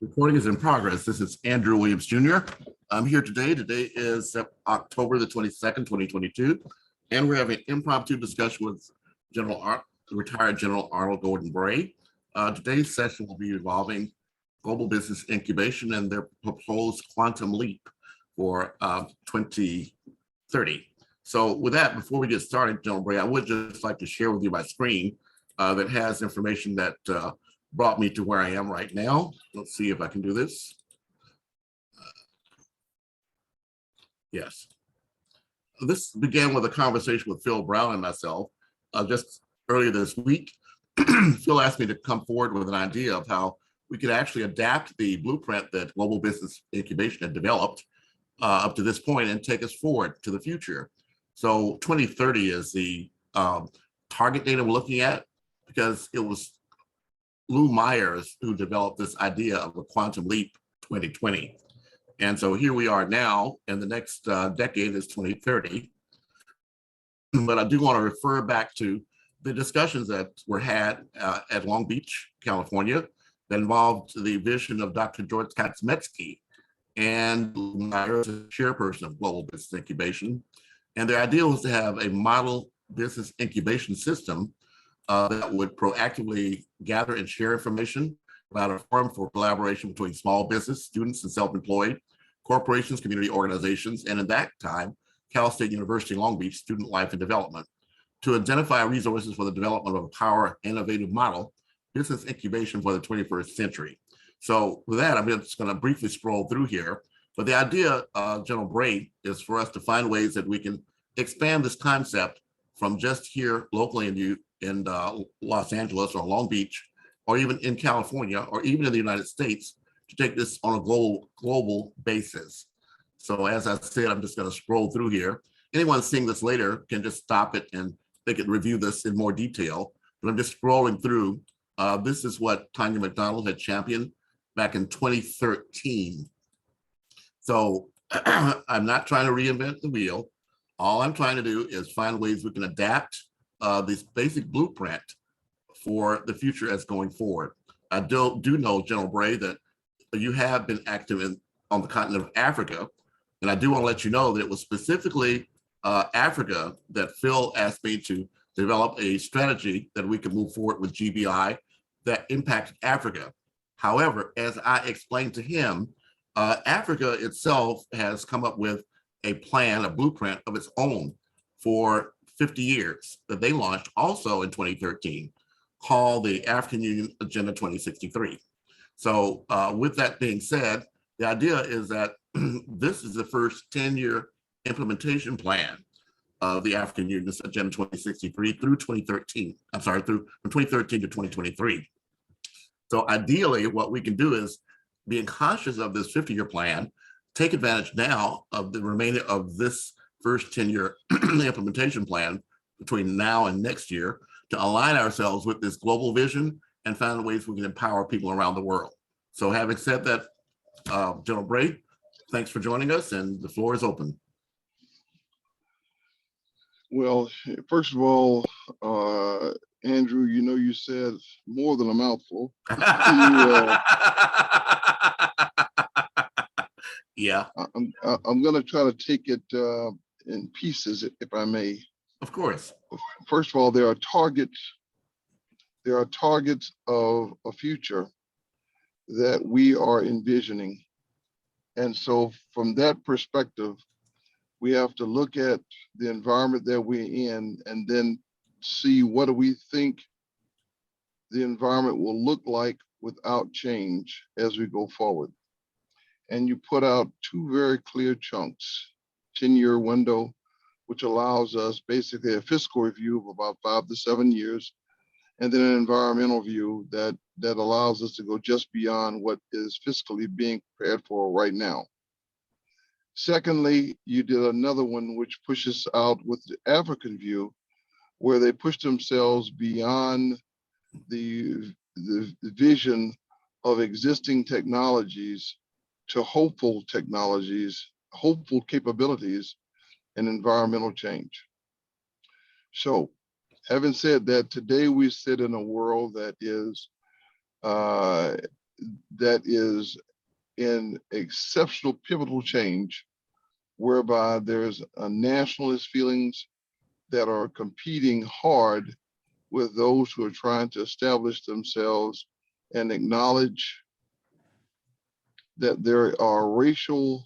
Recording is in progress. This is Andrew Williams Jr. I'm here today. Today is October the 22nd, 2022, and we're having an impromptu discussion with retired General Arnold Gordon Bray. Today's session will be involving global business incubation and their proposed quantum leap for 2030. So with that, before we get started, General Bray, I would just like to share with you my screen that has information that brought me to where I am right now. Let's see if I can do this. Yes. This began with a conversation with Phil Brown and myself just earlier this week. Phil asked me to come forward with an idea of how we could actually adapt the blueprint that global business incubation had developed up to this point and take us forward to the future. So 2030 is the target date we're looking at, because it was Lou Myers who developed this idea of a quantum leap 2020. And so here we are now, and the next decade is 2030. But I do want to refer back to the discussions that were had at Long Beach, California, that involved the vision of Dr. George Kaczmetsky and Lou Myers, the chairperson of Global Business Incubation. And their idea was to have a model business incubation system that would proactively gather and share information about a forum for collaboration between small business, students, and self-employed, corporations, community organizations, and at that time, Cal State University Long Beach Student Life and Development, to identify resources for the development of a power innovative model, business incubation for the 21st century. So with that, I'm just going to briefly scroll through here. But the idea, General Bray, is for us to find ways that we can expand this concept from just here locally in Los Angeles or Long Beach, or even in California, or even in the United States, to take this on a global basis. So as I said, I'm just going to scroll through here. Anyone seeing this later can just stop it and they can review this in more detail. But I'm just scrolling through. This is what Tanya McDonald had championed back in 2013. So I'm not trying to reinvent the wheel. All I'm trying to do is find ways we can adapt this basic blueprint for the future as going forward. I do know, General Bray, that you have been active on the continent of Africa, and I do want to let you know that it was specifically Africa that Phil asked me to develop a strategy that we could move forward with GBI that impacted Africa. However, as I explained to him, Africa itself has come up with a plan, a blueprint of its own for 50 years that they launched also in 2013, called the African Union Agenda 2063. So with that being said, the idea is that this is the first 10-year implementation plan of the African Union's Agenda 2063 through 2013. I'm sorry, from 2013 to 2023. So ideally, what we can do is, being conscious of this 50-year plan, take advantage now of the remainder of this first 10-year implementation plan between now and next year to align ourselves with this global vision and find ways we can empower people around the world. So having said that, General Bray, thanks for joining us, and the floor is open. Well, first of all, Andrew, you know, you said more than a mouthful. Yeah. I'm going to try to take it in pieces, if I may. Of course. First of all, there are targets of a future that we are envisioning. And so from that perspective, we have to look at the environment that we're in and then see what do we think the environment will look like without change as we go forward. And you put out two very clear chunks: 10-year window, which allows us basically a fiscal review of about 5 to 7 years, and then an environmental view that allows us to go just beyond what is fiscally being prepared for right now. Secondly, you did another one which pushes out with the African view, where they push themselves beyond the vision of existing technologies to hopeful technologies, hopeful capabilities, and environmental change. So, having said that, today we sit in a world that is that is in exceptional pivotal change, whereby there's a nationalist feelings that are competing hard with those who are trying to establish themselves and acknowledge that there are racial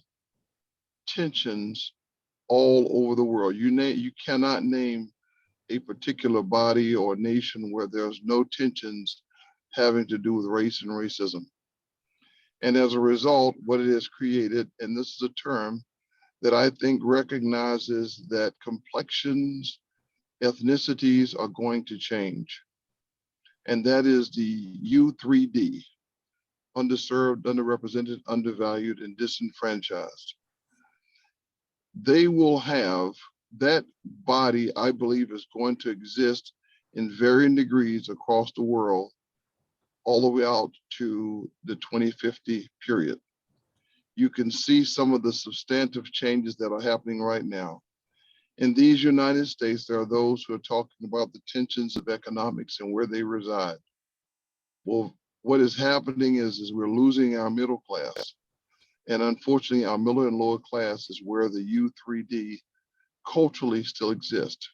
tensions all over the world. You cannot name a particular body or nation where there's no tensions having to do with race and racism. And as a result, what it has created, and this is a term that I think recognizes that complexions, ethnicities are going to change. And that is the U3D, underserved, underrepresented, undervalued, and disenfranchised. They will have, that body, I believe, is going to exist in varying degrees across the world, all the way out to the 2050 period. You can see some of the substantive changes that are happening right now. In these United States, there are those who are talking about the tensions of economics and where they reside. Well, what is happening is we're losing our middle class. And unfortunately, our middle and lower class is where the U3D culturally still exists.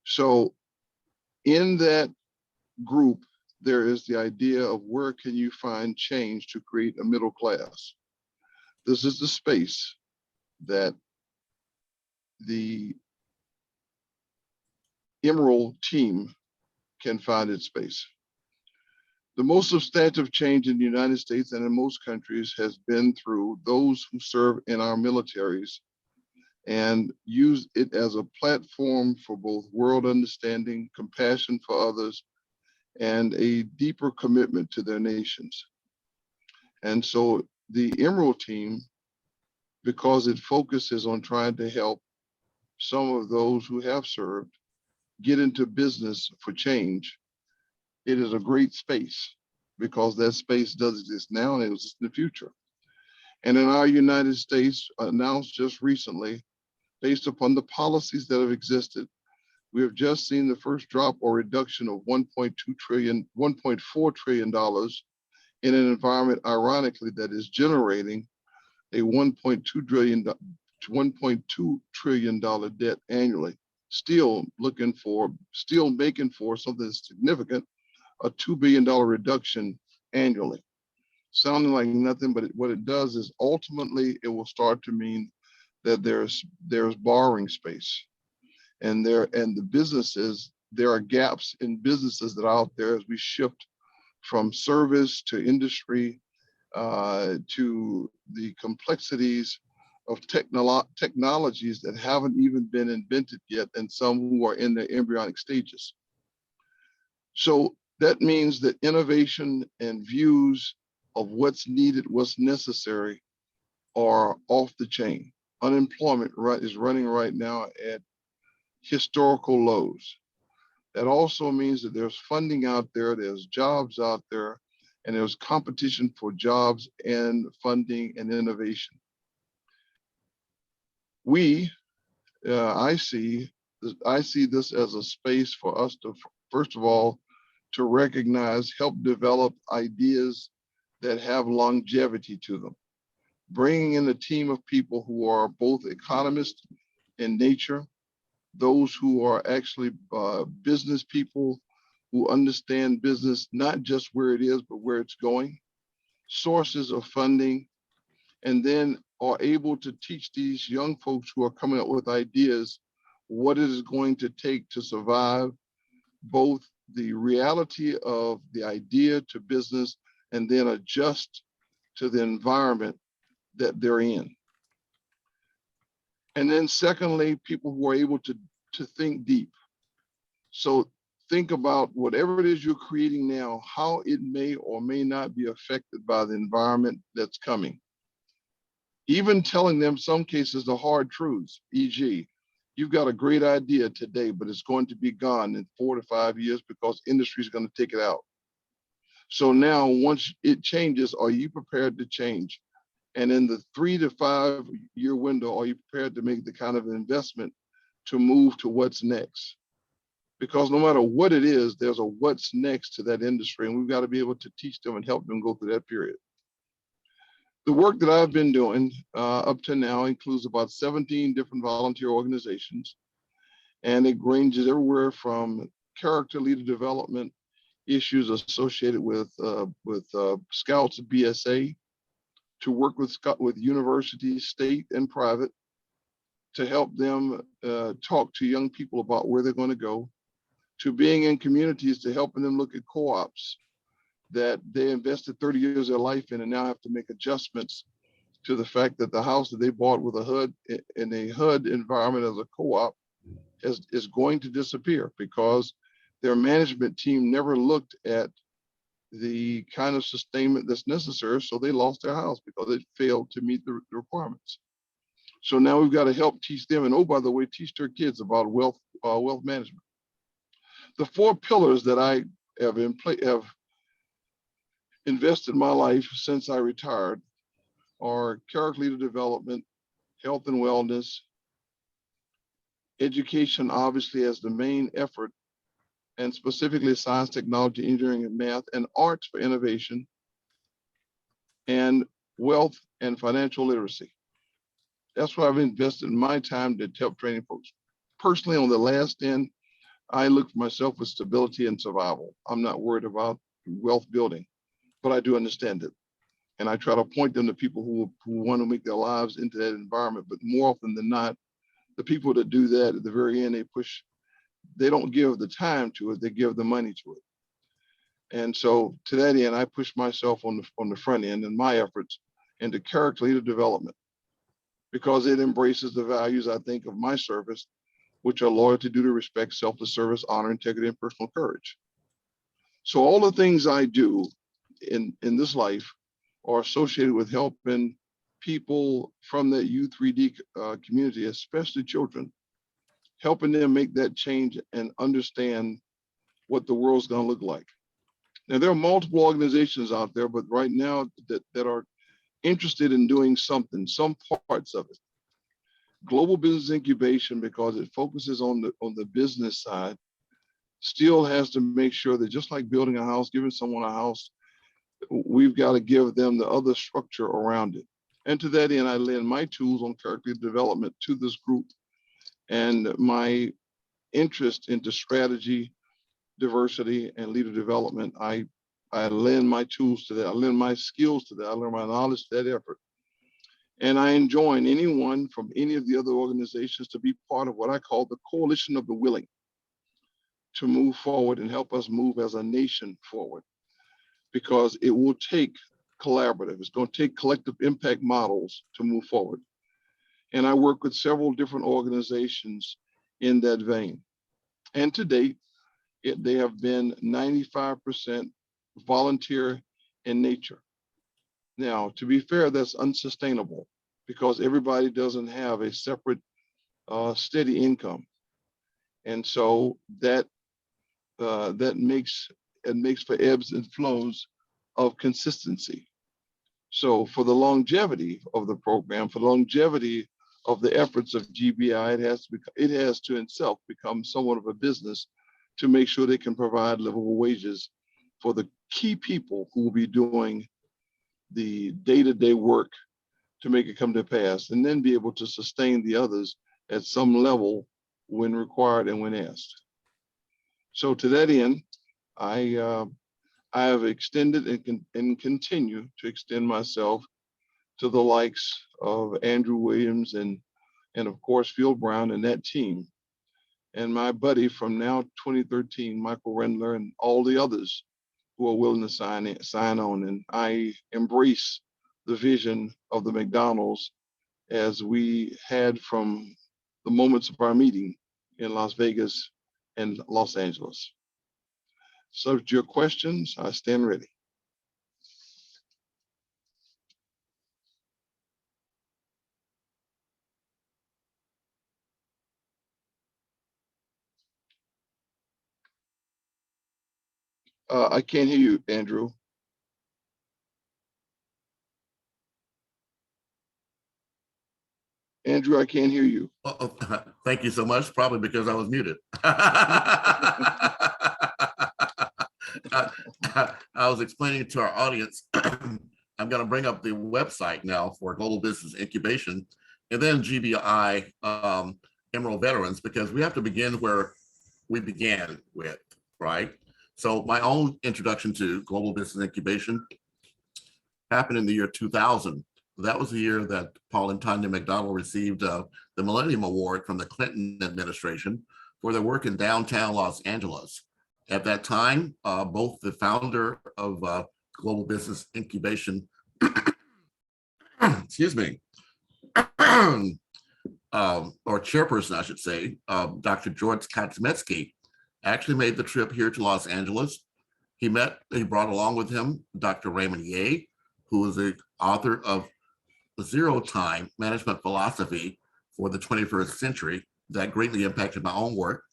So in that group, there is the idea of where can you find change to create a middle class. This is the space that the Emerald team can find its space. The most substantive change in the United States and in most countries has been through those who serve in our militaries and use it as a platform for both world understanding, compassion for others, and a deeper commitment to their nations. And so the Emerald team, because it focuses on trying to help some of those who have served get into business for change, it is a great space because that space does exist now and it exists in the future. And in our United States, announced just recently, based upon the policies that have existed, we have just seen the first drop or reduction of $1.4 trillion in an environment, ironically, that is generating a $1.2 trillion debt annually. Still making for something significant, a $2 billion reduction annually. Sounding like nothing, but what it does is ultimately it will start to mean that there's borrowing space. And the businesses, there are gaps in businesses that are out there as we shift from service to industry to the complexities of technologies that haven't even been invented yet, and some who are in their embryonic stages. So that means that innovation and views of what's needed, what's necessary, are off the chain. Unemployment is running right now at historical lows. That also means that there's funding out there, there's jobs out there, and there's competition for jobs and funding and innovation. I see this as a space for us to, first of all, to recognize, help develop ideas that have longevity to them. Bringing in a team of people who are both economists in nature, those who are actually business people who understand business, not just where it is, but where it's going, sources of funding, and then are able to teach these young folks who are coming up with ideas what it is going to take to survive both the reality of the idea to business and then adjust to the environment that they're in. And then secondly, people who are able to think deep. So think about whatever it is you're creating now, how it may or may not be affected by the environment that's coming. Even telling them some cases the hard truths, e.g., you've got a great idea today, but it's going to be gone in 4 to 5 years because industry is going to take it out. So now once it changes, are you prepared to change? And in the 3 to 5 year window, are you prepared to make the kind of investment to move to what's next? because no matter what it is, there's a what's next to that industry, and we've got to be able to teach them and help them go through that period. The work that I've been doing up to now includes about 17 different volunteer organizations, and it ranges everywhere from character leader development issues associated with Scouts BSA, to work with universities, state and private, to help them talk to young people about where they're going to go, to being in communities, to helping them look at co-ops that they invested 30 years of their life in and now have to make adjustments to the fact that the house that they bought with a HUD in a HUD environment as a co-op is going to disappear because their management team never looked at the kind of sustainment that's necessary, so they lost their house because it failed to meet the requirements. So now we've got to help teach them, and oh, by the way, teach their kids about wealth management. The 4 pillars that I have invested my life since I retired are character leader development, health and wellness, education, obviously as the main effort, and specifically science, technology, engineering, and math, and arts for innovation, and wealth and financial literacy. That's why I've invested my time to help training folks. Personally, on the last end, I look for myself with stability and survival. I'm not worried about wealth building, but I do understand it. And I try to point them to people who want to make their lives into that environment. But more often than not, the people that do that at the very end, they don't give the time to it, they give the money to it. And so to that end, I push myself on the front end and my efforts into character leader development, because it embraces the values, I think, of my service, which are loyalty, duty, respect, selfless service, honor, integrity, and personal courage. So all the things I do in this life are associated with helping people from that U3D community, especially children, helping them make that change and understand what the world's going to look like. Now, there are multiple organizations out there, but right now that are interested in doing something, some parts of it. Global Business Incubation, because it focuses on the business side, still has to make sure that just like building a house, giving someone a house, we've got to give them the other structure around it. And to that end, I lend my tools on character development to this group, and my interest into strategy, diversity, and leader development. I lend my tools to that. I lend my skills to that. I lend my knowledge to that effort. And I enjoin anyone from any of the other organizations to be part of what I call the coalition of the willing, to move forward and help us move as a nation forward, because it will take collaborative. It's going to take collective impact models to move forward. And I work with several different organizations in that vein. And to date, they have been 95% volunteer in nature. Now, to be fair, that's unsustainable because everybody doesn't have a separate steady income. And so that makes for ebbs and flows of consistency. So for the longevity of the program, for the longevity of the efforts of GBI, it has to itself become somewhat of a business to make sure they can provide livable wages for the key people who will be doing the day-to-day work to make it come to pass, and then be able to sustain the others at some level when required and when asked. So to that end, I have extended and continue to extend myself to the likes of Andrew Williams and of course Phil Brown and that team, and my buddy from now 2013, Michael Rendler, and all the others who are willing to sign on. And I embrace the vision of the McDonald's as we had from the moments of our meeting in Las Vegas and Los Angeles. So to your questions, I stand ready. I can't hear you, Andrew. Andrew, I can't hear you. Thank you so much, probably because I was muted. I was explaining to our audience, I'm going to bring up the website now for Global Business Incubation and then GBI Emerald Veterans, because we have to begin where we began with, right? So my own introduction to Global Business Incubation happened in the year 2000. That was the year that Paul and Tanya McDonald received the Millennium Award from the Clinton administration for their work in downtown Los Angeles. At that time, both the founder of Global Business Incubation, excuse me, or chairperson, I should say, Dr. George Kaczmetsky, actually made the trip here to Los Angeles. He brought along with him Dr. Raymond Ye, who is the author of Zero Time Management Philosophy for the 21st Century, that greatly impacted my own work,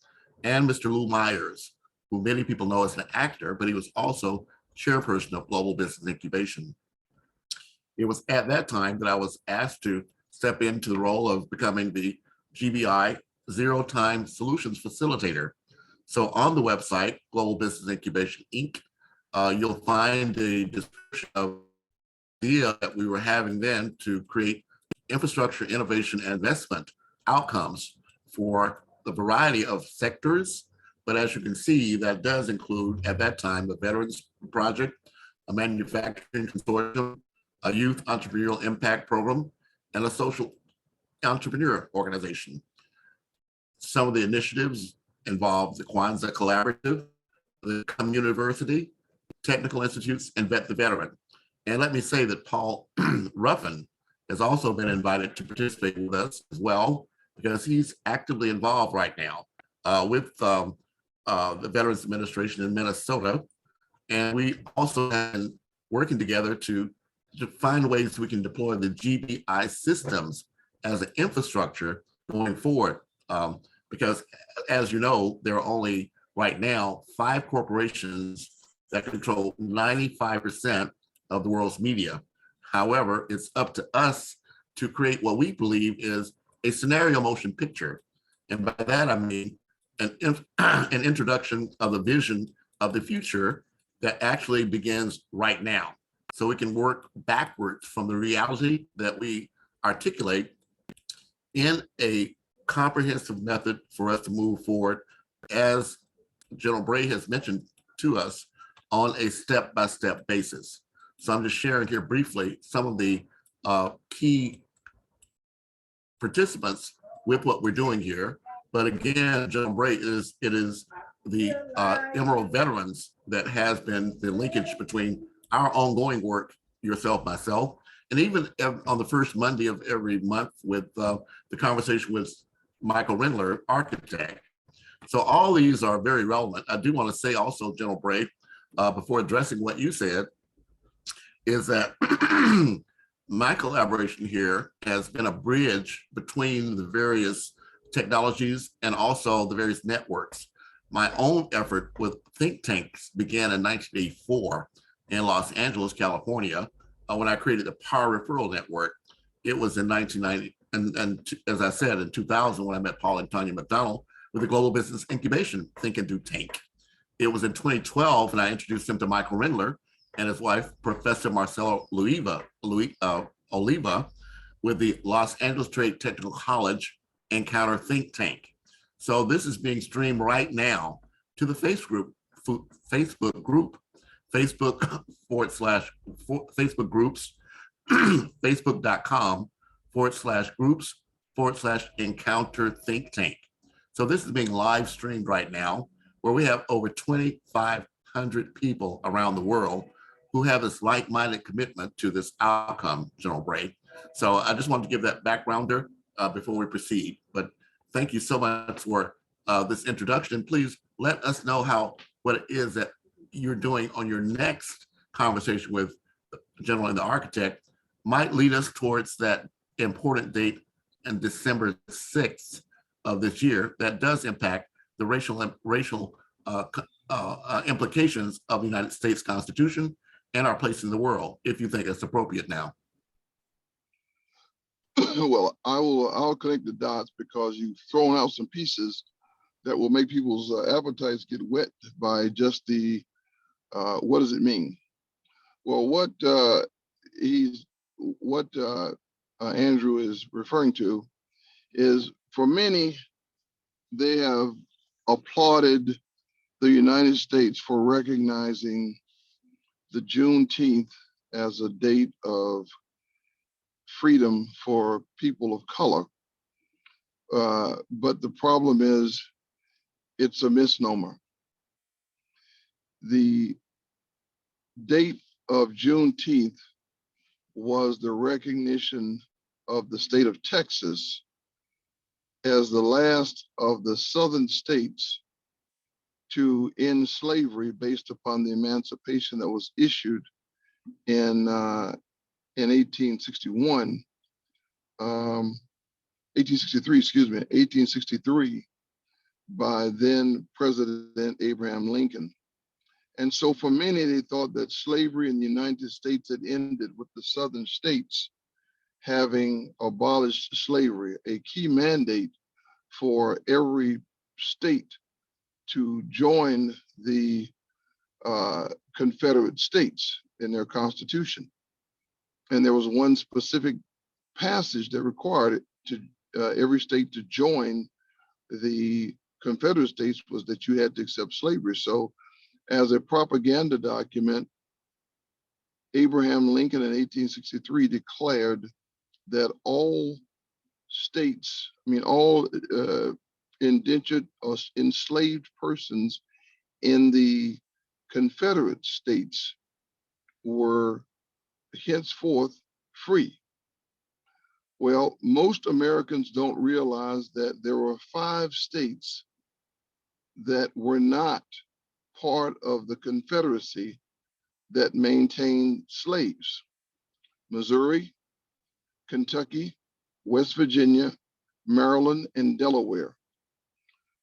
and Mr. Lou Myers, who many people know as an actor, but he was also chairperson of Global Business Incubation. It was at that time that I was asked to step into the role of becoming the GBI Zero Time Solutions Facilitator. So on the website, Global Business Incubation Inc., you'll find a description of the idea that we were having then to create infrastructure, innovation, and investment outcomes for the variety of sectors. But as you can see, that does include, at that time, the Veterans Project, a manufacturing consortium, a youth entrepreneurial impact program, and a social entrepreneur organization. Some of the initiatives involve the Kwanzaa Collaborative, the Communiversity, Technical Institutes, and Vet the Veteran. And let me say that Paul Ruffin has also been invited to participate with us as well, because he's actively involved right now with the Veterans Administration in Minnesota. And we also have been working together to find ways we can deploy the GBI systems as an infrastructure going forward. Because as you know, there are only right now 5 corporations that control 95% of the world's media. However, it's up to us to create what we believe is a scenario motion picture. And by that, I mean an introduction of the vision of the future that actually begins right now. So we can work backwards from the reality that we articulate in a comprehensive method for us to move forward, as General Bray has mentioned to us, on a step-by-step basis. So I'm just sharing here briefly some of the key participants with what we're doing here. But again, General Bray, it is the Emerald Veterans that has been the linkage between our ongoing work, yourself, myself, and even on the first Monday of every month with the conversation with Michael Rindler, architect. So all these are very relevant. I do want to say also, General Bray, before addressing what you said, is that my collaboration here has been a bridge between the various technologies and also the various networks. My own effort with think tanks began in 1984 in Los Angeles, California, when I created the Power Referral Network. It was in 1990, and as I said, in 2000, when I met Paul and Tanya McDonald with the Global Business Incubation Think and Do Tank. It was in 2012, and I introduced him to Michael Rindler and his wife, Professor Marcelo Oliva, with the Los Angeles Trade Technical College Encounter Think Tank. So this is being streamed right now to the Facebook group, Facebook groups, facebook.com/groups/encounter think tank. So this is being live streamed right now, where we have over 2,500 people around the world who have this like-minded commitment to this outcome, General Bray. So I just wanted to give that backgrounder before we proceed. But thank you so much for this introduction. Please let us know what it is that you're doing on your next conversation with General and the Architect might lead us towards that important date in December 6th of this year that does impact the racial implications of the United States Constitution and our place in the world, if you think it's appropriate now. Well, I'll connect the dots because you've thrown out some pieces that will make people's appetites get wet by just the what does it mean? Well, what Andrew is referring to is, for many, they have applauded the United States for recognizing the Juneteenth as a date of freedom for people of color. But the problem is, it's a misnomer. The date of Juneteenth was the recognition of the state of Texas as the last of the southern states to end slavery based upon the emancipation that was issued in 1861, 1863, excuse me, 1863, by then President Abraham Lincoln. And so for many, they thought that slavery in the United States had ended with the southern states having abolished slavery, a key mandate for every state to join the Confederate States in their Constitution. And there was one specific passage that required it to every state to join the Confederate States, was that you had to accept slavery. So as a propaganda document, Abraham Lincoln in 1863 declared that all states, all indentured or enslaved persons in the Confederate States were henceforth free. Well, most Americans don't realize that there were 5 states that were not part of the Confederacy that maintained slaves: Missouri, Kentucky, West Virginia, Maryland, and Delaware.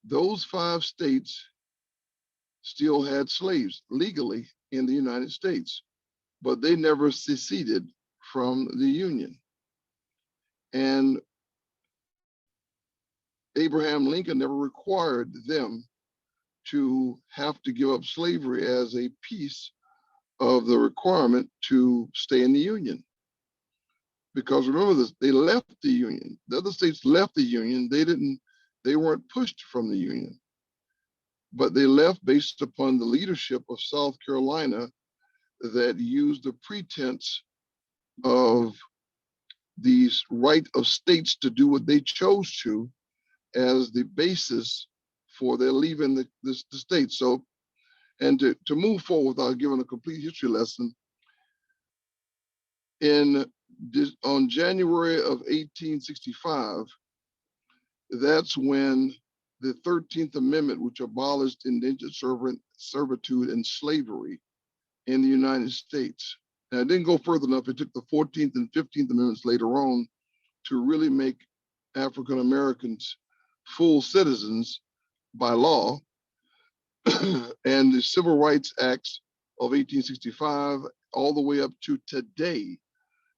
Those 5 states still had slaves legally in the United States, but they never seceded from the Union. And Abraham Lincoln never required them to have to give up slavery as a piece of the requirement to stay in the Union. Because remember this, they left the Union. The other states left the Union. They weren't pushed from the Union, but they left based upon the leadership of South Carolina that used the pretense of the right of states to do what they chose to as the basis for their leaving the state. So, and to move forward without giving a complete history lesson, on January of 1865, that's when the 13th Amendment, which abolished indentured servitude and slavery in the United States. And it didn't go further enough. It took the 14th and 15th Amendments later on to really make African Americans full citizens by law. And the Civil Rights Acts of 1865 all the way up to today,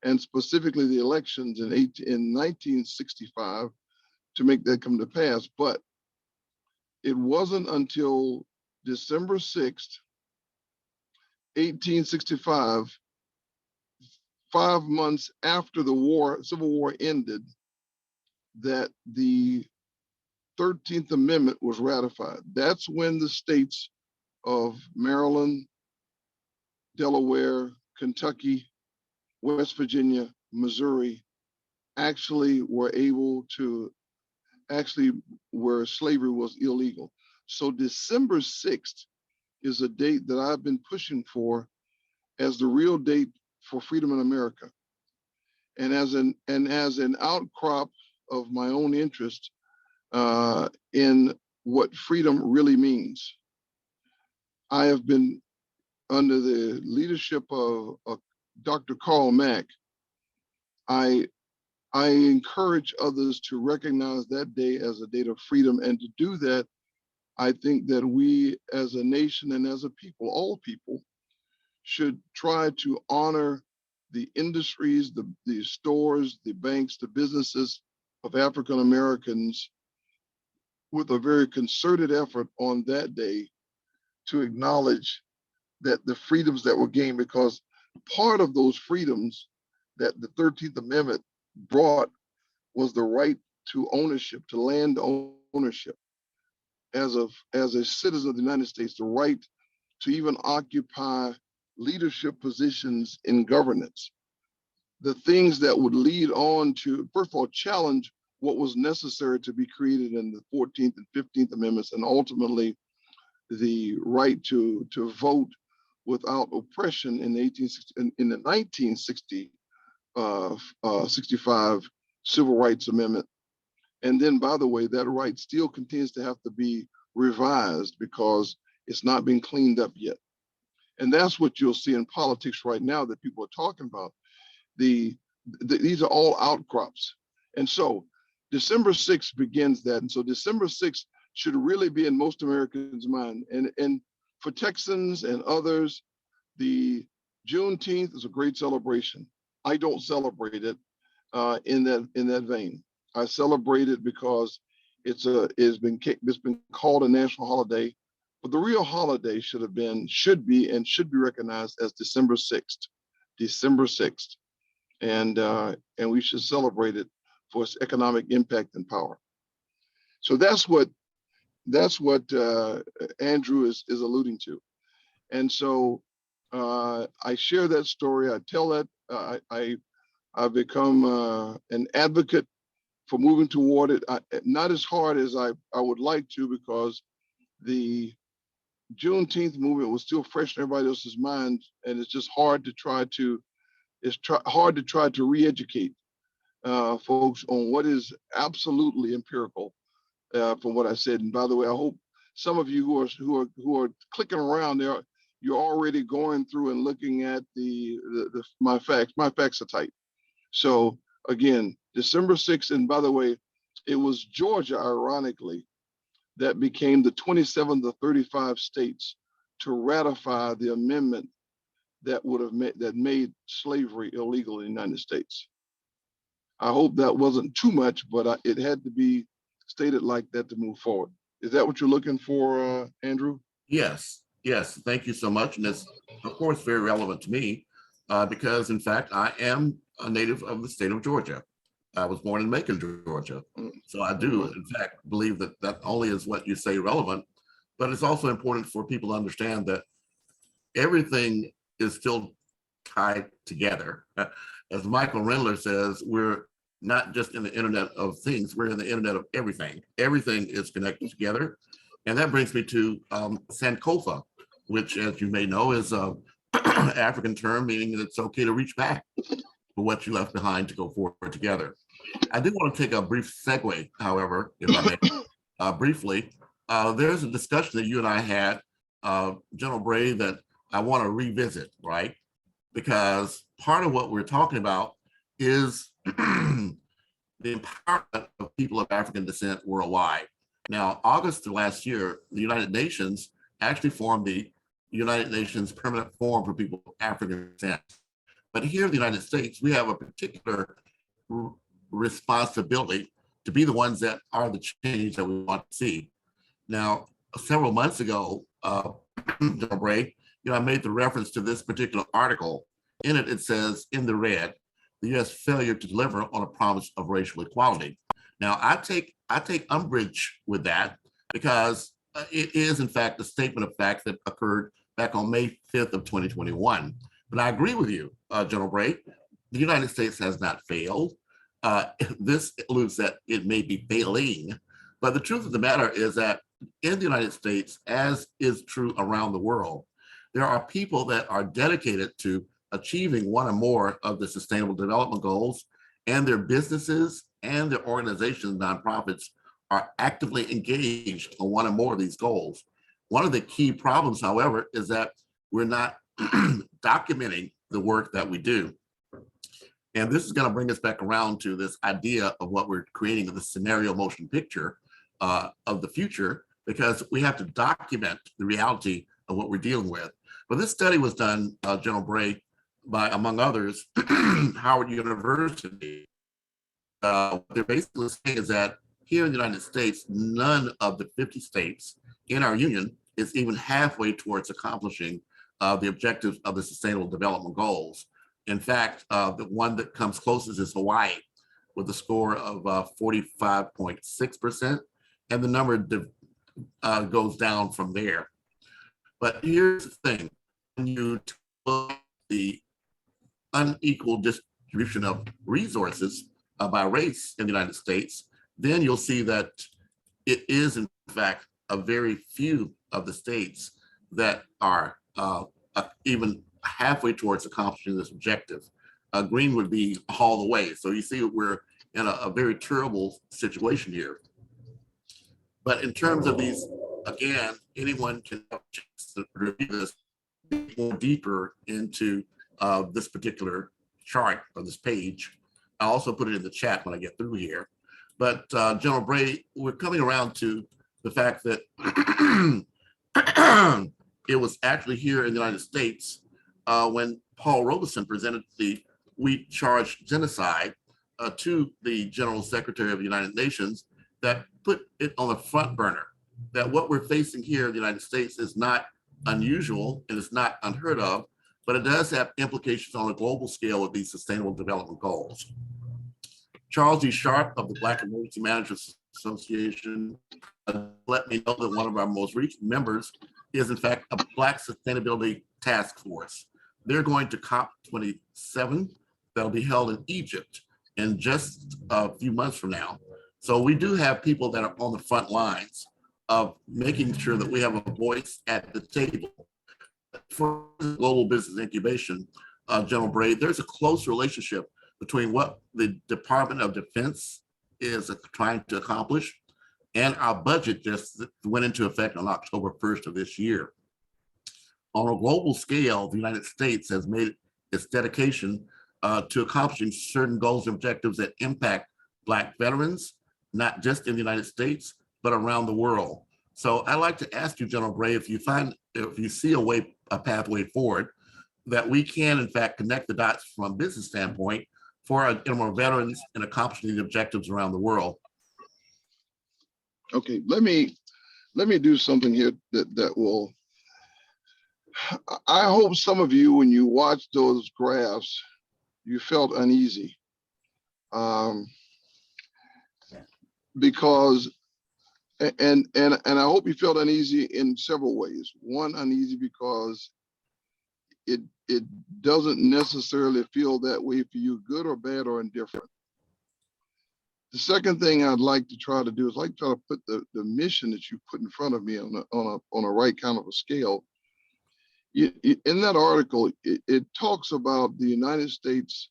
and specifically the elections in 1965 to make that come to pass. But it wasn't until December 6th, 1865, 5 months after the Civil War ended, that the 13th Amendment was ratified. That's when the states of Maryland, Delaware, Kentucky, West Virginia, Missouri actually were able to, where slavery was illegal. So December 6th is a date that I've been pushing for as the real date for freedom in America. And as an outcrop of my own interest in what freedom really means, I have been under the leadership of Dr. Karl Mack. I encourage others to recognize that day as a date of freedom, and to do that, I think that we as a nation and as a people, all people, should try to honor the industries, the stores, the banks, the businesses of African Americans with a very concerted effort on that day to acknowledge that the freedoms that were gained, because part of those freedoms that the 13th Amendment brought was the right to ownership, to land ownership. As a citizen of the United States, the right to even occupy leadership positions in governance. The things that would lead on to, first of all, challenge what was necessary to be created in the 14th and 15th Amendments, and ultimately the right to vote without oppression in the 1965 Civil Rights Amendment. And then, by the way, that right still continues to have to be revised because it's not been cleaned up yet. And that's what you'll see in politics right now that people are talking about. These are all outcrops. And so December 6th begins that. And so December 6th should really be in most Americans' mind. And for Texans and others, the Juneteenth is a great celebration. I don't celebrate it in that vein. I celebrate it because it's been called a national holiday, but the real holiday should be recognized as December 6th, and we should celebrate it for its economic impact and power. So that's what Andrew is alluding to, and so I share that story. I tell that I've become an advocate for moving toward it, not as hard as I would like to, because the Juneteenth movement was still fresh in everybody else's mind, and it's just hard to try to re-educate folks on what is absolutely empirical from what I said. And by the way, I hope some of you who are clicking around there, you're already going through and looking at my facts. My facts are tight. So again, December 6th, and by the way, it was Georgia, ironically, that became the 27th of 35 states to ratify the amendment that made slavery illegal in the United States. I hope that wasn't too much, but it had to be stated like that to move forward. Is that what you're looking for, Andrew? Yes. Thank you so much. And it's, of course, very relevant to me because, in fact, I am a native of the state of Georgia. I was born in Macon, Georgia. So I do, in fact, believe that not only is what you say relevant, but it's also important for people to understand that everything is still tied together. As Michael Rendler says, we're not just in the Internet of Things, we're in the Internet of everything. Everything is connected together. And that brings me to Sankofa, which, as you may know, is an African term meaning that it's okay to reach back for what you left behind to go forward together. I do want to take a brief segue, however, if I may, briefly. There's a discussion that you and I had, General Bray, that I want to revisit, right? Because part of what we're talking about is the empowerment of people of African descent worldwide. Now, August of last year, the United Nations actually formed the United Nations Permanent Forum for People of African descent. But here in the United States, we have a particular responsibility to be the ones that are the change that we want to see. Now, several months ago, General Bray, I made the reference to this particular article. In it, it says, in the red, the U.S. failure to deliver on a promise of racial equality. Now, I take umbrage with that because it is, in fact, a statement of fact that occurred back on May 5th of 2021. But I agree with you, General Bray. The United States has not failed. This alludes that it may be failing. But the truth of the matter is that in the United States, as is true around the world, there are people that are dedicated to achieving one or more of the Sustainable Development Goals, and their businesses and their organizations, nonprofits, are actively engaged on one or more of these goals. One of the key problems, however, is that we're not documenting the work that we do. And this is going to bring us back around to this idea of what we're creating of the scenario motion picture of the future, because we have to document the reality of what we're dealing with. But this study was done, General Bray, by, among others, Howard University. What they're basically saying is that here in the United States, none of the 50 states in our union is even halfway towards accomplishing the objectives of the Sustainable Development Goals. In fact, the one that comes closest is Hawaii, with a score of 45.6%, and the number goes down from there. But here's the thing, when you look at the unequal distribution of resources by race in the United States, then you'll see that it is in fact a very few of the states that are even halfway towards accomplishing this objective. Green would be all the way. So you see we're in a very terrible situation here. But in terms of these, again, anyone can review this more deeper into this particular chart or this page. I'll also put it in the chat when I get through here. But General Bray, we're coming around to the fact that it was actually here in the United States when Paul Robeson presented the We Charge Genocide to the General Secretary of the United Nations that put it on the front burner, that what we're facing here in the United States is not unusual and it's not unheard of, but it does have implications on a global scale of these Sustainable Development Goals. Charles D. Sharp of the Black Emergency Managers Association let me know that one of our most recent members is in fact a Black Sustainability Task Force. They're going to COP27 that'll be held in Egypt in just a few months from now. So we do have people that are on the front lines of making sure that we have a voice at the table. For global business incubation, General Bray, there's a close relationship between what the Department of Defense is trying to accomplish and our budget just went into effect on October 1st of this year. On a global scale, the United States has made its dedication to accomplishing certain goals and objectives that impact Black veterans, not just in the United States, but around the world. So I'd like to ask you, General Bray, if you see a pathway forward that we can in fact connect the dots from a business standpoint for our veterans and accomplishing the objectives around the world. Okay, let me do something here that will, I hope some of you, when you watch those graphs, you felt uneasy. Because, and I hope you felt uneasy in several ways. One, uneasy because it doesn't necessarily feel that way for you, good or bad or indifferent. The second thing I'd like to try to do is like try to put the mission that you put in front of me on a right kind of a scale. In that article, it talks about the United States,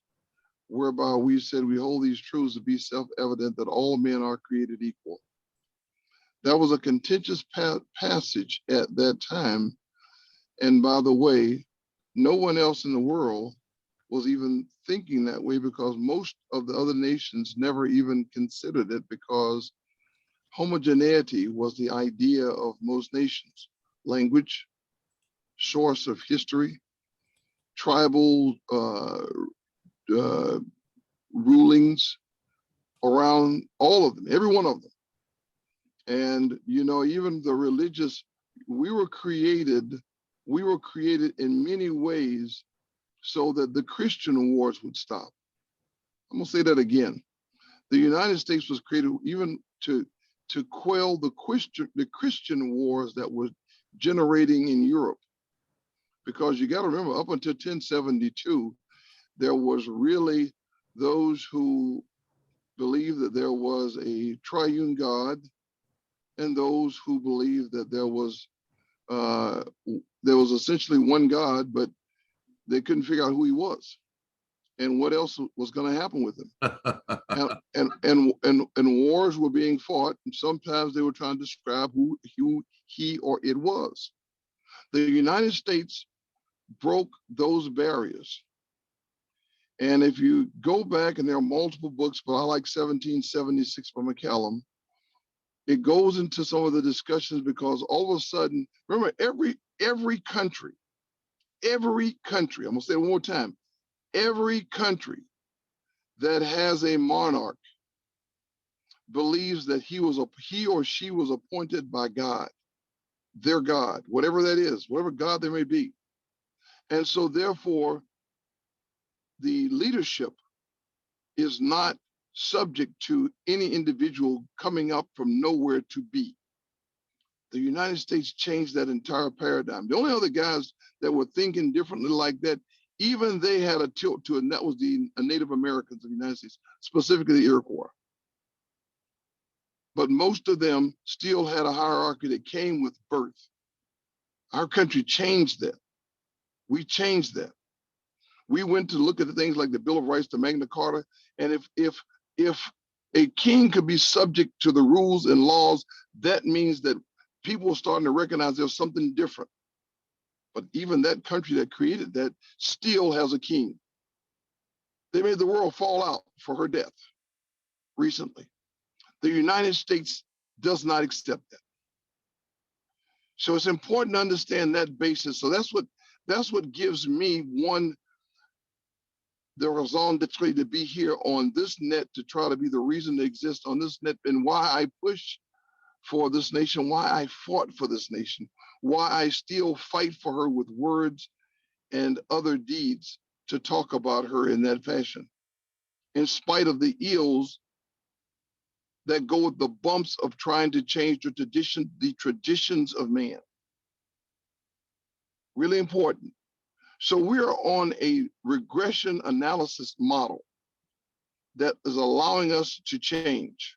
whereby we said we hold these truths to be self-evident that all men are created equal. That was a contentious passage at that time. And by the way, no one else in the world was even thinking that way because most of the other nations never even considered it because homogeneity was the idea of most nations. Language, source of history, tribal rulings around all of them, every one of them. And, you know, even the religious, we were created in many ways so that the Christian wars would stop. I'm gonna say that again. The United States was created even to quell the Christian wars that were generating in Europe. Because you gotta remember, up until 1072, there was really those who believed that there was a triune God and those who believed that there was essentially one God, but they couldn't figure out who he was and what else was going to happen with him. and wars were being fought, and sometimes they were trying to describe who he or it was. The United States broke those barriers. And if you go back, and there are multiple books, but I like 1776 by McCallum, it goes into some of the discussions because all of a sudden, remember, every country every country, I'm gonna say it one more time, every country that has a monarch believes that he or she was appointed by God, their God, whatever that is, whatever God there may be. And so therefore, the leadership is not subject to any individual coming up from nowhere to be. The United States changed that entire paradigm. The only other guys that were thinking differently like that, even they had a tilt to it, and that was the Native Americans of the United States, specifically the Iroquois. But most of them still had a hierarchy that came with birth. Our country changed that. We changed that. We went to look at the things like the Bill of Rights, the Magna Carta, and if a king could be subject to the rules and laws, that means that people are starting to recognize there's something different. But even that country that created that still has a king. They made the world fall out for her death recently. The United States does not accept that. So it's important to understand that basis. So that's what gives me the raison d'etre to be here on this net, to try to be the reason to exist on this net, and why I push for this nation, why I fought for this nation, why I still fight for her with words and other deeds to talk about her in that fashion, in spite of the ills that go with the bumps of trying to change the traditions of man. Really important. So we are on a regression analysis model that is allowing us to change.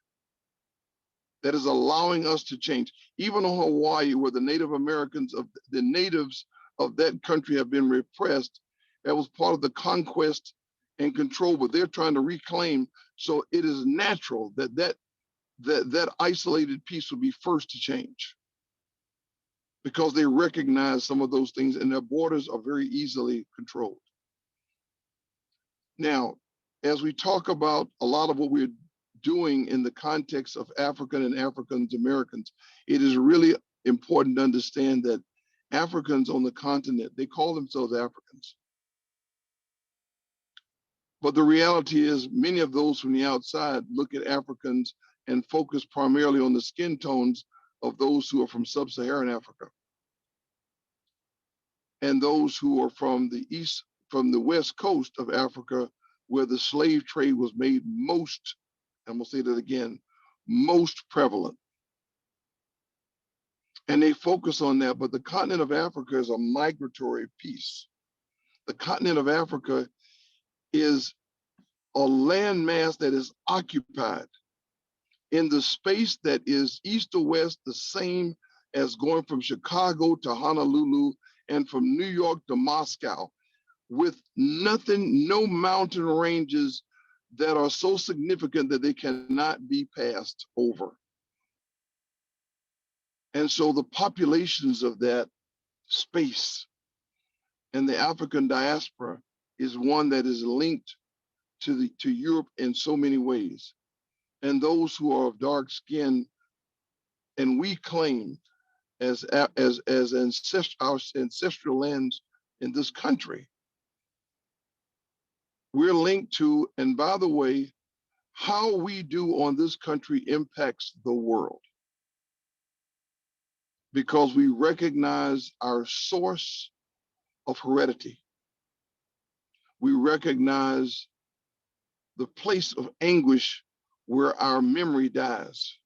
That is allowing us to change. Even on Hawaii, where the Native Americans the natives of that country have been repressed, that was part of the conquest and control, but they're trying to reclaim. So it is natural that isolated piece will be first to change, because they recognize some of those things and their borders are very easily controlled. Now, as we talk about a lot of what we're doing in the context of African and African Americans, it is really important to understand that Africans on the continent, they call themselves Africans. But the reality is many of those from the outside look at Africans and focus primarily on the skin tones of those who are from sub-Saharan Africa, and those who are from the west coast of Africa, where the slave trade was made most, I'm gonna say that again, most prevalent. And they focus on that, but the continent of Africa is a migratory piece. The continent of Africa is a landmass that is occupied in the space that is east to west, the same as going from Chicago to Honolulu and from New York to Moscow, with nothing, no mountain ranges that are so significant that they cannot be passed over. And so the populations of that space and the African diaspora is one that is linked to Europe in so many ways. And those who are of dark skin, and we claim as our ancestral lands in this country, we're linked to, and by the way, how we do on this country impacts the world, because we recognize our source of heredity. We recognize the place of anguish where our memory dies.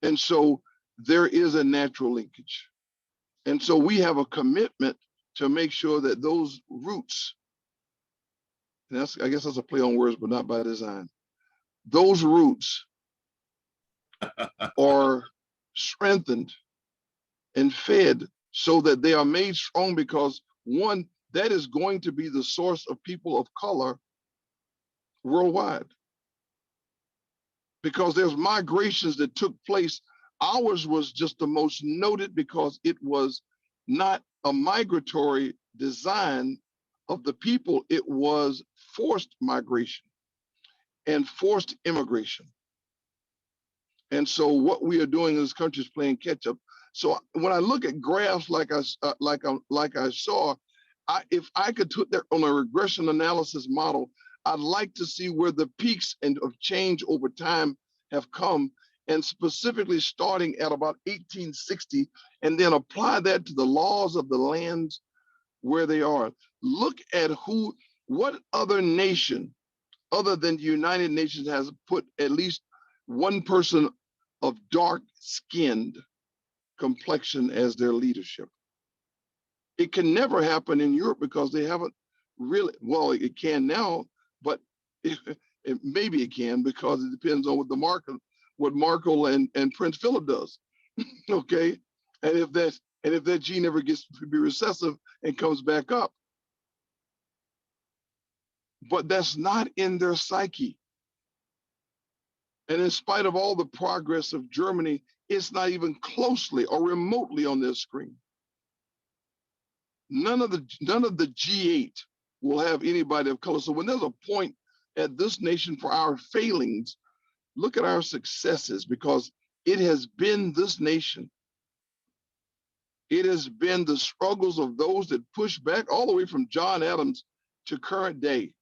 And so there is a natural linkage. And so we have a commitment to make sure that those roots, and I guess that's a play on words, but not by design, those roots are strengthened and fed so that they are made strong, because one, that is going to be the source of people of color worldwide. Because there's migrations that took place. Ours was just the most noted because it was not a migratory design of the people, it was forced migration and forced immigration. And so what we are doing in this country is playing catch up. So when I look at graphs like I saw, if I could put that on a regression analysis model, I'd like to see where the peaks of change over time have come, and specifically starting at about 1860, and then apply that to the laws of the lands where they are. Look at what other nation other than the United Nations has put at least one person of dark-skinned complexion as their leadership. It can never happen in Europe because they haven't really, well, it can now, but maybe it can because it depends on what Markle and Prince Philip does. Okay, and if that gene ever gets to be recessive and comes back up, but that's not in their psyche. And in spite of all the progress of Germany, it's not even closely or remotely on their screen. None of the G8 will have anybody of color. So when there's a point at this nation for our failings, look at our successes, because it has been this nation. It has been the struggles of those that push back all the way from John Adams to current day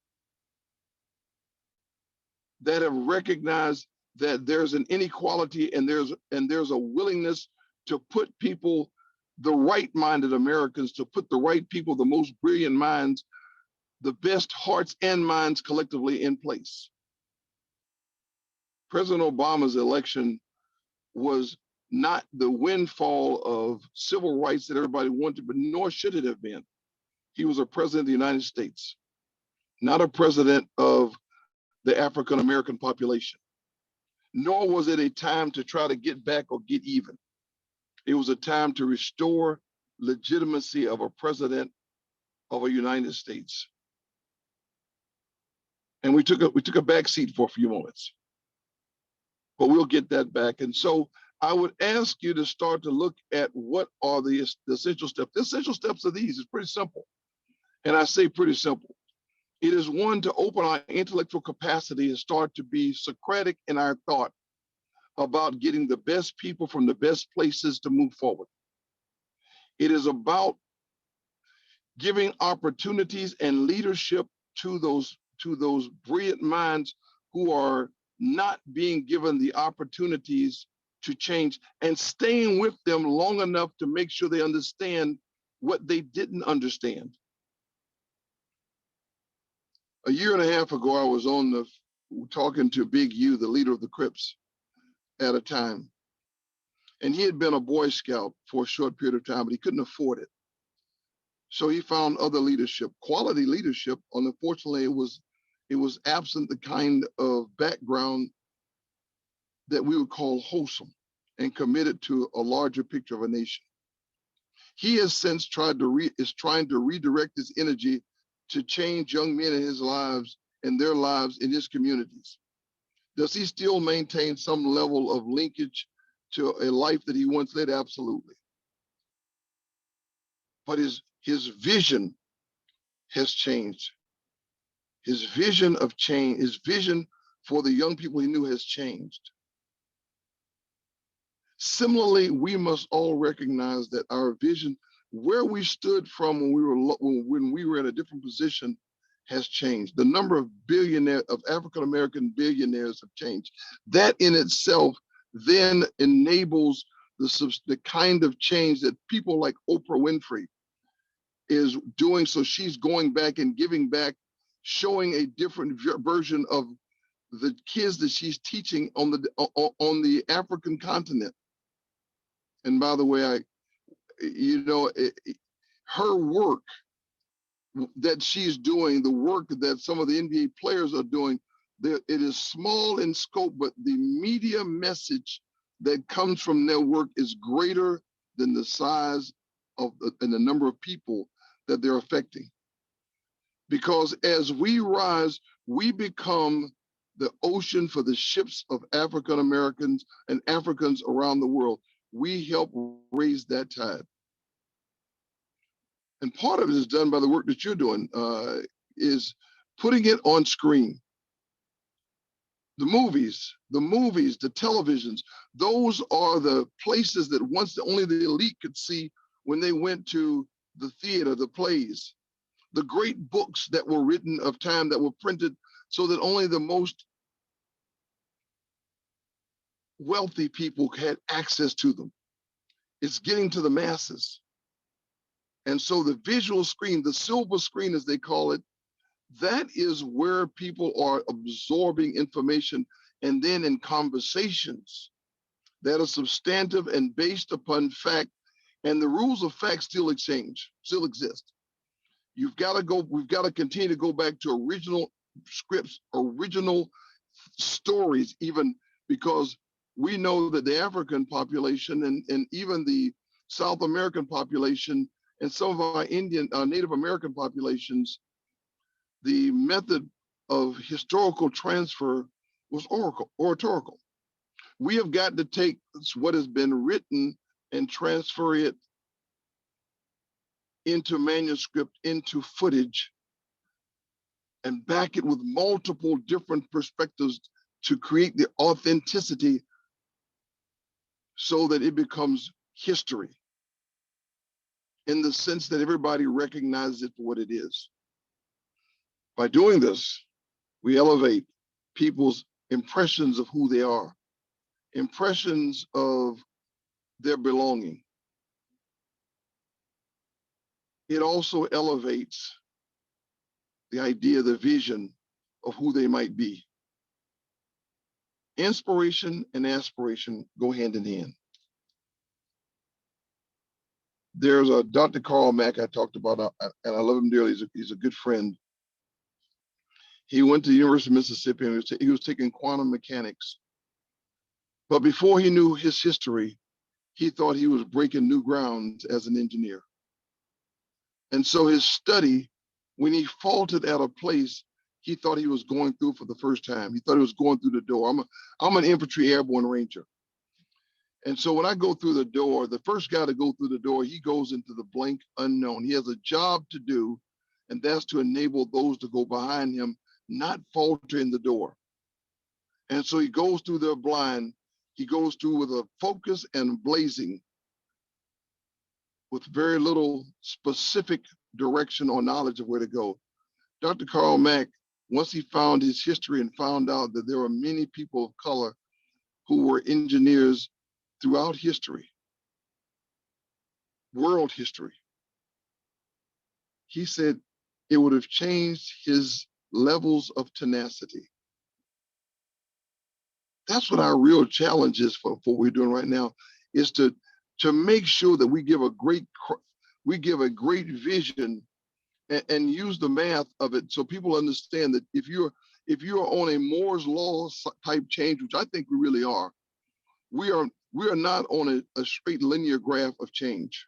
that have recognized that there's an inequality and there's a willingness to put people, the right-minded Americans, to put the right people, the most brilliant minds, the best hearts and minds collectively in place. President Obama's election was not the windfall of civil rights that everybody wanted, but nor should it have been. He was a president of the United States, not a president of the African American population. Nor was it a time to try to get back or get even. It was a time to restore legitimacy of a president of a United States. And we took a back seat for a few moments, but we'll get that back. And so I would ask you to start to look at what are the essential steps. The essential steps of these is pretty simple. And I say pretty simple. It is one, to open our intellectual capacity and start to be Socratic in our thought about getting the best people from the best places to move forward. It is about giving opportunities and leadership to those brilliant minds who are not being given the opportunities to change, and staying with them long enough to make sure they understand what they didn't understand. A year and a half ago, I was talking to Big U, the leader of the Crips, at a time. And he had been a Boy Scout for a short period of time, but he couldn't afford it. So he found other leadership, quality leadership. And unfortunately, it was absent the kind of background that we would call wholesome and committed to a larger picture of a nation. He has since trying to redirect his energy to change young men in his lives and their lives in his communities. Does he still maintain some level of linkage to a life that he once led? Absolutely. But his vision has changed. His vision of change, his vision for the young people he knew has changed. Similarly, we must all recognize that our vision, where we stood from when we were in a different position, has changed. The number of African-American billionaires have changed. That in itself then enables the kind of change that people like Oprah Winfrey is doing. So she's going back and giving back, showing a different version of the kids that she's teaching on the African continent. And by the way, her work that she's doing, the work that some of the NBA players are doing, it is small in scope, but the media message that comes from their work is greater than the size and the number of people that they're affecting. Because as we rise, we become the ocean for the ships of African Americans and Africans around the world. We help raise that tide. And part of it is done by the work that you're doing, is putting it on screen. The movies, the televisions, those are the places that once only the elite could see when they went to the theater, the plays, the great books that were written of time that were printed so that only the most wealthy people had access to them. It's getting to the masses. And so the visual screen, the silver screen as they call it, that is where people are absorbing information, and then in conversations that are substantive and based upon fact, and the rules of fact still exist. We've got to continue to go back to original scripts, original stories, even because we know that the African population and even the South American population and some of our Native American populations, the method of historical transfer was oratorical. We have got to take what has been written and transfer it into manuscript, into footage, and back it with multiple different perspectives to create the authenticity so that it becomes history in the sense that everybody recognizes it for what it is. By doing this, we elevate people's impressions of who they are, impressions of their belonging. It also elevates the idea, the vision of who they might be. Inspiration and aspiration go hand in hand. There's a Dr. Carl Mack I talked about, and I love him dearly. He's a good friend. He went to the University of Mississippi and he was taking quantum mechanics. But before he knew his history, he thought he was breaking new grounds as an engineer. And so his study, when he faltered at a place, he thought he was going through for the first time. He thought he was going through the door. I'm an infantry airborne ranger. And so when I go through the door, the first guy to go through the door, he goes into the blank unknown. He has a job to do, and that's to enable those to go behind him, not falter in the door. And so he goes through there blind. He goes through with a focus and blazing with very little specific direction or knowledge of where to go. Dr. Carl Mack, once he found his history and found out that there were many people of color who were engineers throughout history, world history, he said it would have changed his levels of tenacity. That's what our real challenge is for what we're doing right now, is to make sure that we give a great vision and use the math of it so people understand that if you're on a Moore's law type change, which I think we really are, we are not on a straight linear graph of change.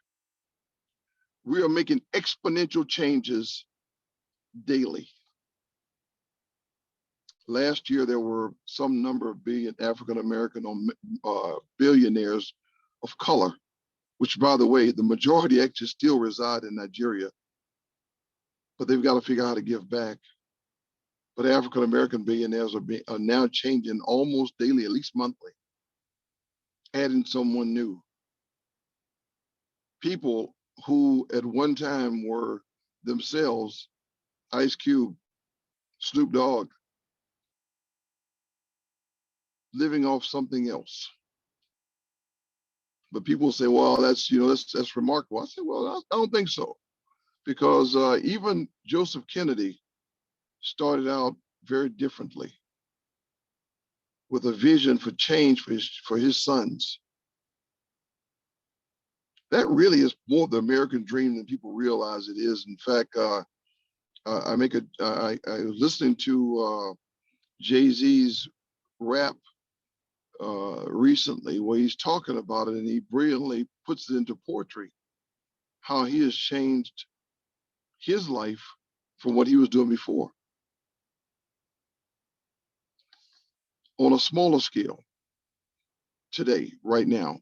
We are making exponential changes daily. Last year, there were some number of African-American billionaires of color, which, by the way, the majority actually still reside in Nigeria, but they've got to figure out how to give back. But African-American billionaires are now changing almost daily, at least monthly, adding someone new. People who at one time were themselves Ice Cube, Snoop Dogg, living off something else. But people say, well, that's remarkable. I say, well, I don't think so. Because even Joseph Kennedy started out very differently with a vision for change for his sons. That really is more the American dream than people realize it is. In fact, I was listening to Jay-Z's rap recently where he's talking about it, and he brilliantly puts it into poetry, how he has changed his life from what he was doing before. On a smaller scale, today, right now,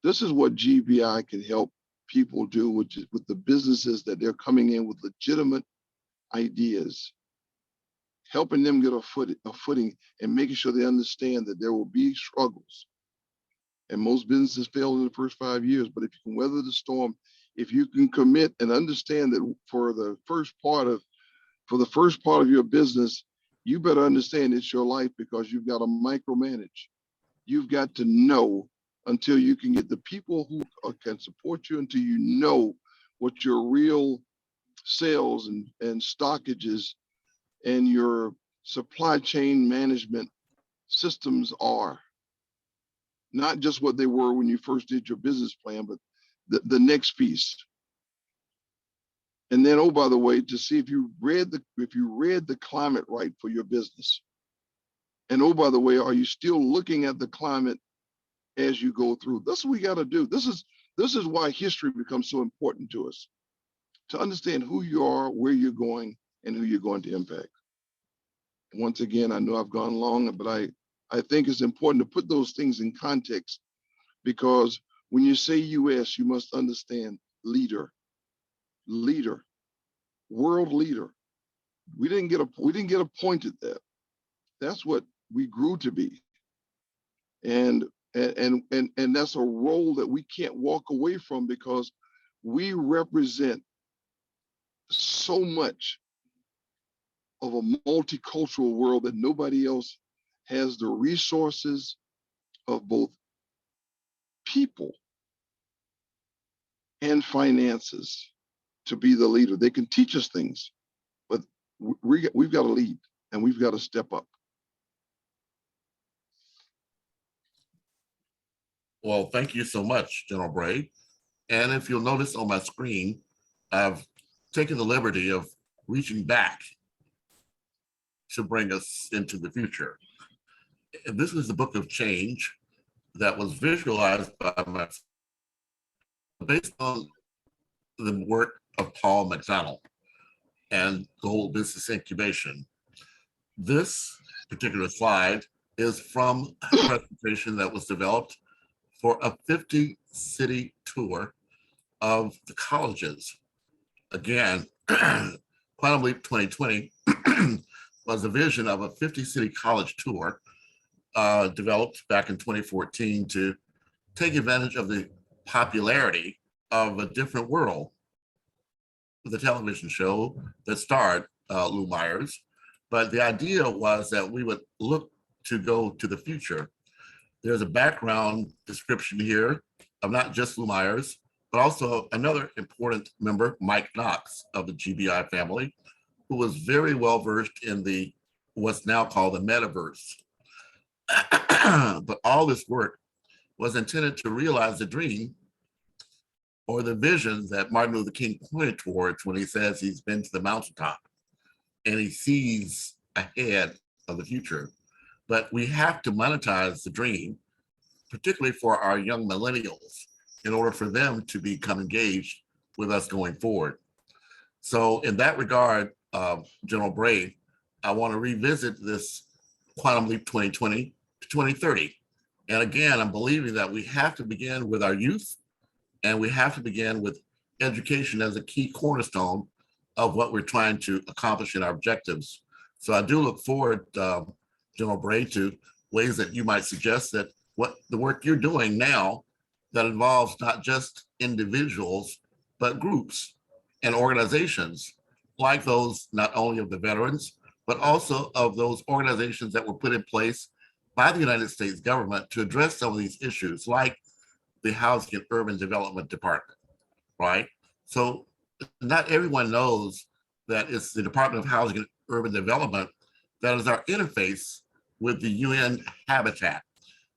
this is what GBI can help people do with the businesses that they're coming in with legitimate ideas. helping them get a footing and making sure they understand that there will be struggles. And most businesses fail in the first 5 years, but if you can weather the storm, if you can commit and understand that for the first part of your business, you better understand it's your life, because you've got to micromanage. You've got to know until you can get the people who can support you, until you know what your real sales and stockages and your supply chain management systems are. Not just what they were when you first did your business plan, but the next piece. And then, oh, by the way, to see if you read the climate right for your business. And oh, by the way, are you still looking at the climate as you go through? That's what we got to do. This is why history becomes so important to us, to understand who you are, where you're going, and who you're going to impact. And once again, I know I've gone long, but I think it's important to put those things in context, because when you say US, you must understand leader, world leader. We didn't get appointed that. That's what we grew to be. And that's a role that we can't walk away from, because we represent so much of a multicultural world that nobody else has the resources of both people and finances to be the leader. They can teach us things, but we've got to lead, and we've got to step up. Well, thank you so much, General Bray. And if you'll notice on my screen, I've taken the liberty of reaching back to bring us into the future. And this is the book of change that was visualized by myself based on the work of Paul McDonald and the whole business incubation. This particular slide is from a presentation that was developed for a 50-city tour of the colleges. Again, Quantum Leap 2020 was a vision of a 50-city college tour developed back in 2014 to take advantage of the popularity of A Different World, the television show that starred Lou Myers. But the idea was that we would look to go to the future. There's a background description here of not just Lou Myers, but also another important member, Mike Knox of the GBI family, who was very well versed in the what's now called the metaverse. But all this work was intended to realize the dream or the vision that Martin Luther King pointed towards when he says he's been to the mountaintop and he sees ahead of the future. But we have to monetize the dream, particularly for our young millennials, in order for them to become engaged with us going forward. So in that regard, General Bray, I want to revisit this Quantum Leap 2020 to 2030. And again, I'm believing that we have to begin with our youth, and we have to begin with education as a key cornerstone of what we're trying to accomplish in our objectives. So I do look forward, General Bray, to ways that you might suggest that what the work you're doing now that involves not just individuals, but groups and organizations like those, not only of the veterans, but also of those organizations that were put in place by the United States government to address some of these issues, like the Housing and Urban Development Department, right? So not everyone knows that it's the Department of Housing and Urban Development that is our interface with the UN Habitat.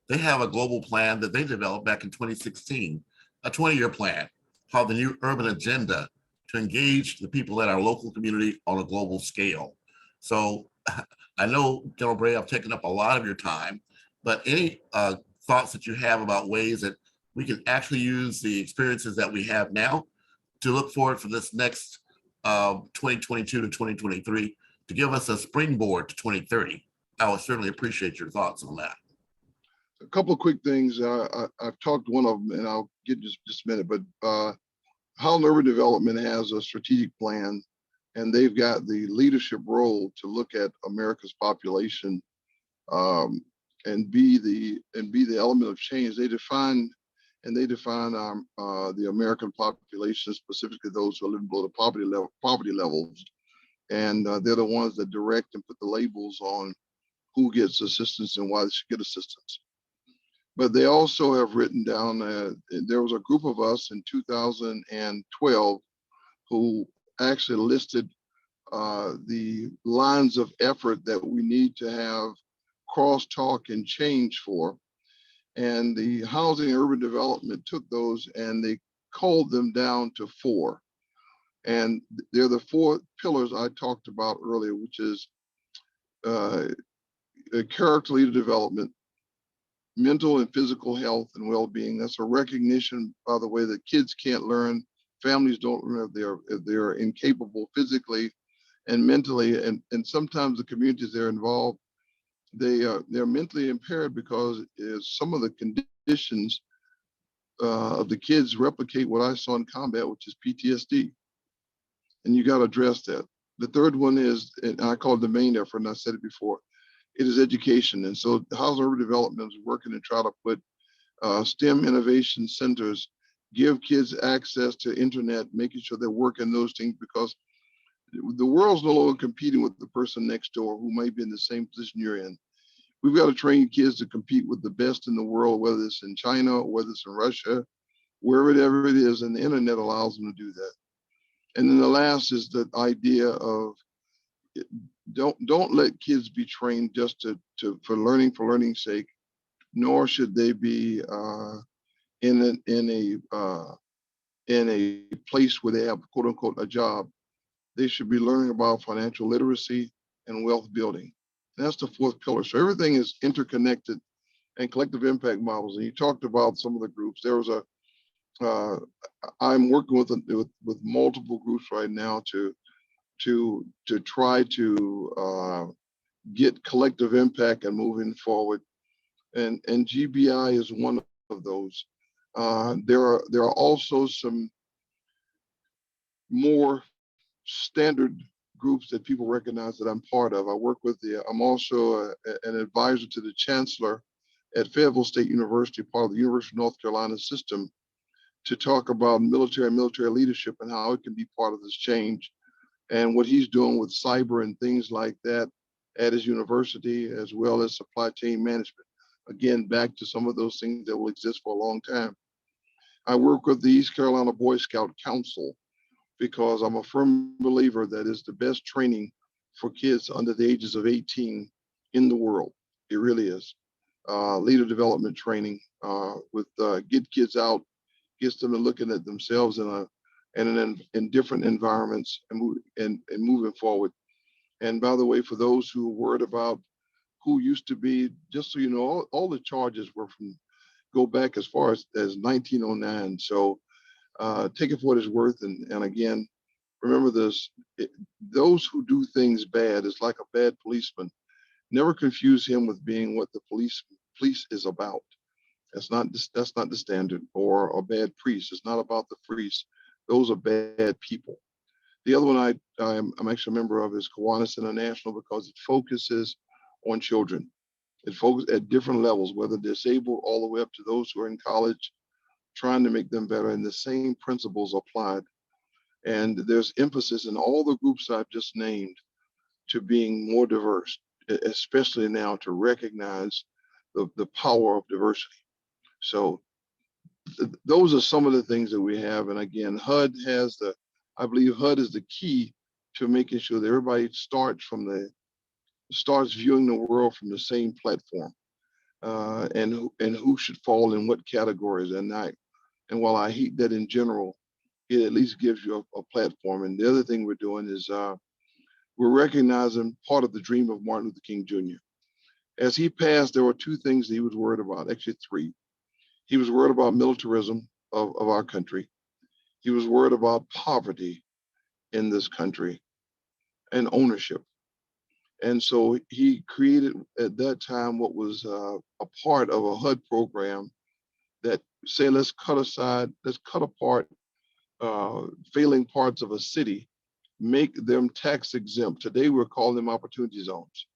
They have a global plan that they developed back in 2016, a 20-year plan called the New Urban Agenda to engage the people in our local community on a global scale. So I know, General Bray, I've taken up a lot of your time, but any thoughts that you have about ways that we can actually use the experiences that we have now to look forward for this next 2022 to 2023 to give us a springboard to 2030? I would certainly appreciate your thoughts on that. A couple of quick things. I've talked one of them, and I'll get just a minute, but Holland Urban Development has a strategic plan and they've got the leadership role to look at America's population and be the element of change. They define the American population, specifically those who are living below the poverty levels, and they're the ones that direct and put the labels on who gets assistance and why they should get assistance. But they also have written down there was a group of us in 2012 who actually listed the lines of effort that we need to have crosstalk and change for. And the Housing and Urban Development took those and they culled them down to 4. And they're the 4 pillars I talked about earlier, which is character leader development, mental and physical health and well-being. That's a recognition, by the way, that kids can't learn, families don't learn if they're incapable physically and mentally, and sometimes the communities they're involved, they're mentally impaired because some of the conditions of the kids replicate what I saw in combat, which is PTSD, and you got to address that. The third one is, and I call it the main effort, and I said it before, it is education. And so the Housing and Urban Development is working to try to put STEM innovation centers, give kids access to internet, making sure they're working those things, because the world's no longer competing with the person next door who might be in the same position you're in. We've got to train kids to compete with the best in the world, whether it's in China, or whether it's in Russia, wherever it is, and the internet allows them to do that. And then the last is the idea of don't let kids be trained just for learning's sake, nor should they be in a place where they have quote unquote a job. They should be learning about financial literacy and wealth building. And that's the 4th pillar. So everything is interconnected, and collective impact models. And you talked about some of the groups. There was I'm working with multiple groups right now to try to get collective impact and moving forward. And GBI is one of those. There are also some more standard groups that people recognize that I'm part of. I work with I'm also an advisor to the chancellor at Fayetteville State University, part of the University of North Carolina system, to talk about military leadership and how it can be part of this change, and what he's doing with cyber and things like that at his university, as well as supply chain management. Again, back to some of those things that will exist for a long time. I work with the East Carolina Boy Scout Council because I'm a firm believer that is the best training for kids under the ages of 18 in the world. It really is. Leader development training with get kids out, gets them to looking at themselves in different environments and moving forward. And by the way, for those who are worried about who used to be, just so you know, all the charges were go back as far as 1909. So take it for what it's worth. And again, remember this, those who do things bad is like a bad policeman. Never confuse him with being what the police is about. That's not the standard. Or a bad priest. It's not about the priest. Those are bad people. The other one I'm actually a member of is Kiwanis International, because it focuses on children. It focuses at different levels, whether disabled all the way up to those who are in college, trying to make them better, and the same principles applied. And there's emphasis in all the groups I've just named to being more diverse, especially now to recognize the power of diversity. So those are some of the things that we have. And again, I believe HUD is the key to making sure that everybody starts viewing the world from the same platform, and who should fall in what categories. And while I hate that in general, it at least gives you a platform. And the other thing we're doing is we're recognizing part of the dream of Martin Luther King Jr. As he passed, there were 2 things that he was worried about, actually 3. He was worried about militarism of our country. He was worried about poverty in this country and ownership. And so he created at that time what was a part of a HUD program that say, let's cut apart failing parts of a city make them tax exempt. Today, we're calling them opportunity zones.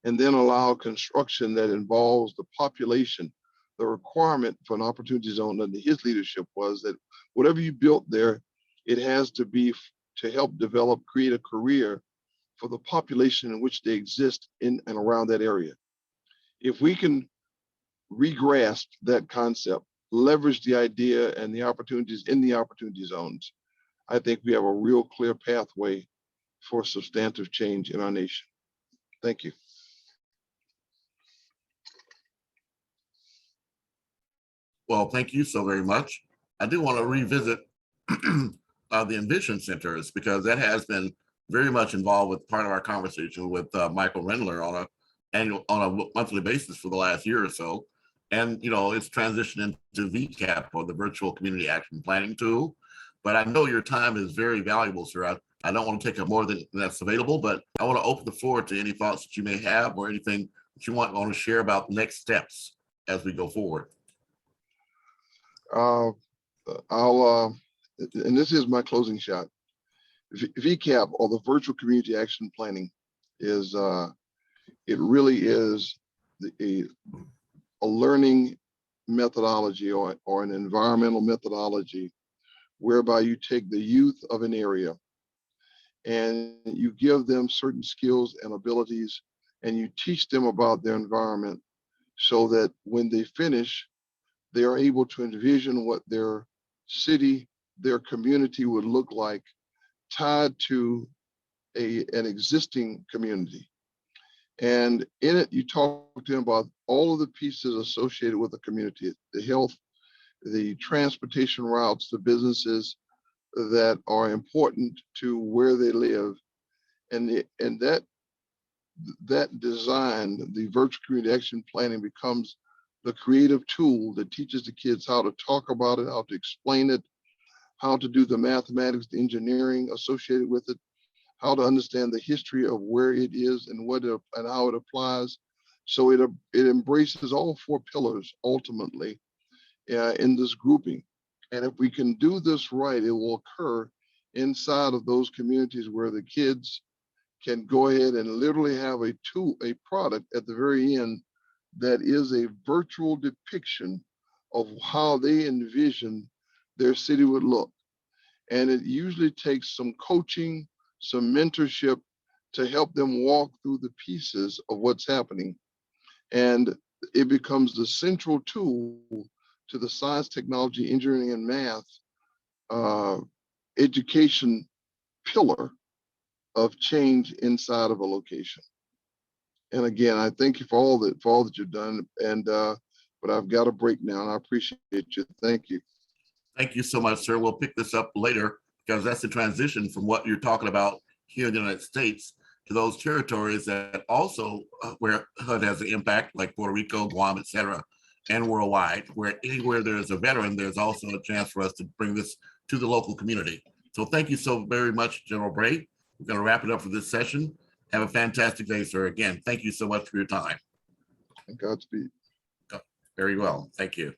And then allow construction that involves the population. The requirement for an opportunity zone under his leadership was that whatever you built there, it has to be to help develop, create a career for the population in which they exist in and around that area. If we can re-grasp that concept, leverage the idea and the opportunities in the opportunity zones, I think we have a real clear pathway for substantive change in our nation. Thank you. Well, thank you so very much. I do want to revisit the Envision Centers, because that has been very much involved with part of our conversation with Michael Rendler on a monthly basis for the last year or so. And, you know, it's transitioned into VCAP, or the Virtual Community Action Planning Tool. But I know your time is very valuable, sir. I don't want to take up more than that's available, but I want to open the floor to any thoughts that you may have, or anything that you want to share about next steps as we go forward. And this is my closing shot. VCAP, or the Virtual Community Action Planning, is it really is a learning methodology, or an environmental methodology, whereby you take the youth of an area and you give them certain skills and abilities, and you teach them about their environment, so that when they finish, they are able to envision what their city, their community would look like, tied to an existing community. And in it, you talk to them about all of the pieces associated with the community: the health, the transportation routes, the businesses that are important to where they live. And that design, the virtual community action planning, becomes the creative tool that teaches the kids how to talk about it, how to explain it, how to do the mathematics, the engineering associated with it, how to understand the history of where it is and and how it applies. So it embraces all four pillars ultimately in this grouping. And if we can do this right, it will occur inside of those communities where the kids can go ahead and literally have a product at the very end that is a virtual depiction of how they envision their city would look. And it usually takes some coaching, some mentorship to help them walk through the pieces of what's happening. And it becomes the central tool to the science, technology, engineering, and math education pillar of change inside of a location. And again, I thank you for all that you've done. And but I've got a break now, and I appreciate you. Thank you. Thank you so much, sir. We'll pick this up later, because that's the transition from what you're talking about here in the United States to those territories that also where HUD has an impact, like Puerto Rico, Guam, et cetera, and worldwide, where anywhere there's a veteran, there's also a chance for us to bring this to the local community. So thank you so very much, General Bray. We're going to wrap it up for this session. Have a fantastic day, sir. Again, thank you so much for your time. Godspeed. Very well. Thank you.